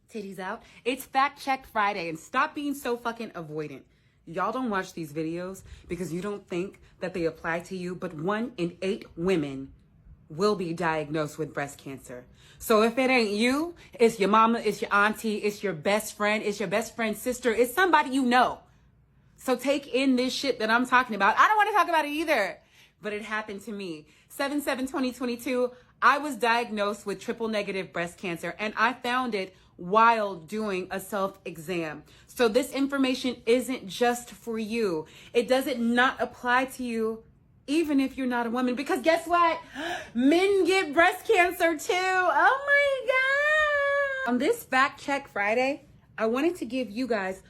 titties out. It's Fact Check Friday, and stop being so fucking avoidant. Y'all don't watch these videos because you don't think that they apply to you, but 1 in 8 women will be diagnosed with breast cancer. So if it ain't you, it's your mama, it's your auntie, it's your best friend, it's your best friend's sister, it's somebody you know. So take in this shit that I'm talking about. I don't want to talk about it either, but it happened to me. 7/7/2022, I was diagnosed with triple negative breast cancer, and I found it while doing a self-exam. So this information isn't just for you. It doesn't not apply to you, even if you're not a woman, because guess what? Men get breast cancer too. Oh my God. On this Fact Check Friday, I wanted to give you guys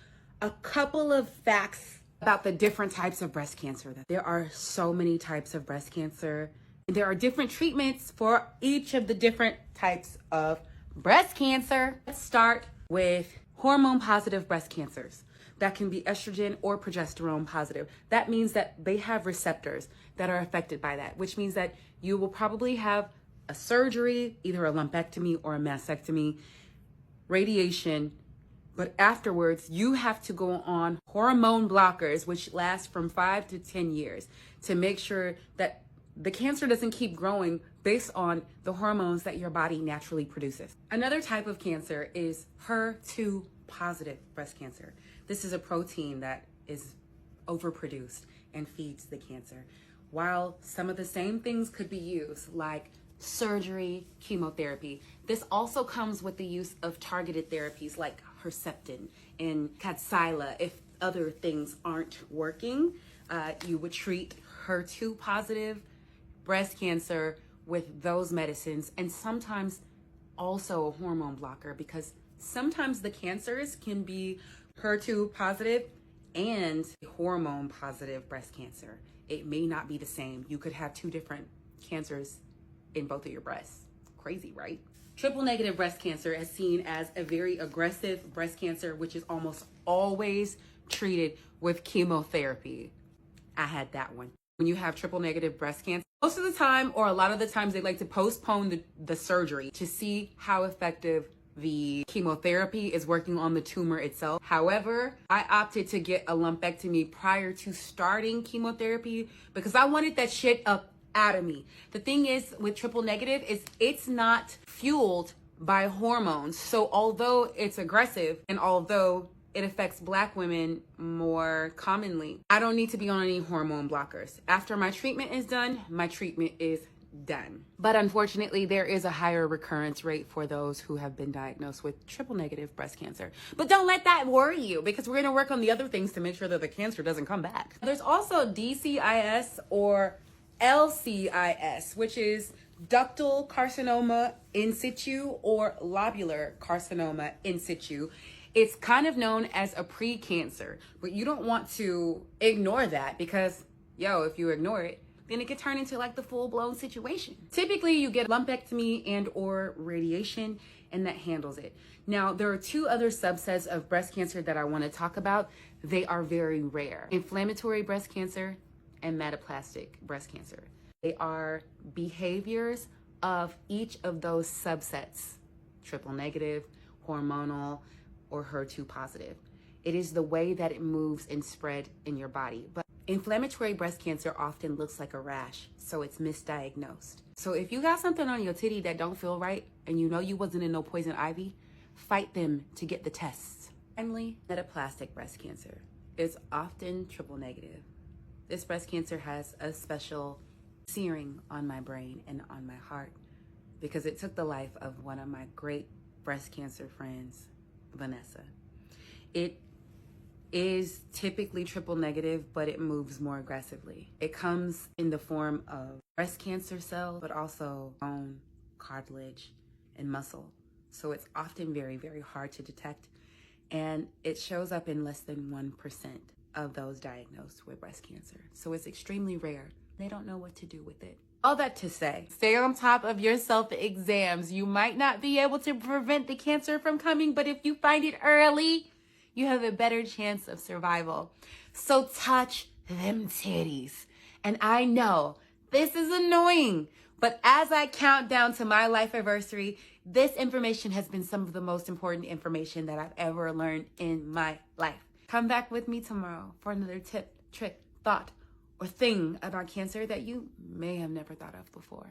a couple of facts about the different types of breast cancer. There are so many types of breast cancer. There are different treatments for each of the different types of breast cancer. Let's start with hormone positive breast cancers. That can be estrogen or progesterone positive. That means that they have receptors that are affected by that, which means that you will probably have a surgery, either a lumpectomy or a mastectomy, radiation, but afterwards you have to go on hormone blockers, which last from 5 to 10 years to make sure that the cancer doesn't keep growing based on the hormones that your body naturally produces. Another type of cancer is HER2 positive breast cancer. This is a protein that is overproduced and feeds the cancer. While some of the same things could be used, like surgery, chemotherapy, this also comes with the use of targeted therapies like Herceptin and Kadcyla. If other things aren't working, you would treat HER2 positive breast cancer with those medicines, and sometimes also a hormone blocker, because sometimes the cancers can be HER2 positive and hormone positive breast cancer. It may not be the same. You could have 2 different cancers in both of your breasts. Crazy, right? Triple negative breast cancer is seen as a very aggressive breast cancer, which is almost always treated with chemotherapy. I had that one. When you have triple negative breast cancer, most of the time, or a lot of the times, they like to postpone the surgery to see how effective the chemotherapy is working on the tumor itself. However, I opted to get a lumpectomy prior to starting chemotherapy because I wanted that shit up out of me. The thing is with triple negative is it's not fueled by hormones. So although it's aggressive and although it affects Black women more commonly, I don't need to be on any hormone blockers. After my treatment is done, my treatment is done. But unfortunately, there is a higher recurrence rate for those who have been diagnosed with triple negative breast cancer. But don't let that worry you, because we're gonna work on the other things to make sure that the cancer doesn't come back. There's also DCIS or LCIS, which is ductal carcinoma in situ or lobular carcinoma in situ. It's kind of known as a pre-cancer, but you don't want to ignore that because, if you ignore it, then it could turn into like the full-blown situation. Typically, you get lumpectomy and or radiation, and that handles it. Now, there are 2 other subsets of breast cancer that I want to talk about. They are very rare. Inflammatory breast cancer and metaplastic breast cancer. They are behaviors of each of those subsets: triple negative, hormonal, or HER2 positive. It is the way that it moves and spread in your body. But inflammatory breast cancer often looks like a rash, so it's misdiagnosed. So if you got something on your titty that don't feel right and you know you wasn't in no poison ivy, fight them to get the tests. Finally, metaplastic breast cancer is often triple negative. This breast cancer has a special searing on my brain and on my heart because it took the life of one of my great breast cancer friends, Vanessa. It is typically triple negative, but it moves more aggressively. It comes in the form of breast cancer cells, but also bone, cartilage, and muscle. So it's often very, very hard to detect, and it shows up in less than 1% of those diagnosed with breast cancer. So it's extremely rare. They don't know what to do with it. All that to say, stay on top of your self-exams. You might not be able to prevent the cancer from coming, but if you find it early, you have a better chance of survival. So touch them titties. And I know this is annoying, but as I count down to my Lifeaversary, This information has been some of the most important information that I've ever learned in my life. Come back with me tomorrow for another tip, trick, thought, or thing about cancer that you may have never thought of before.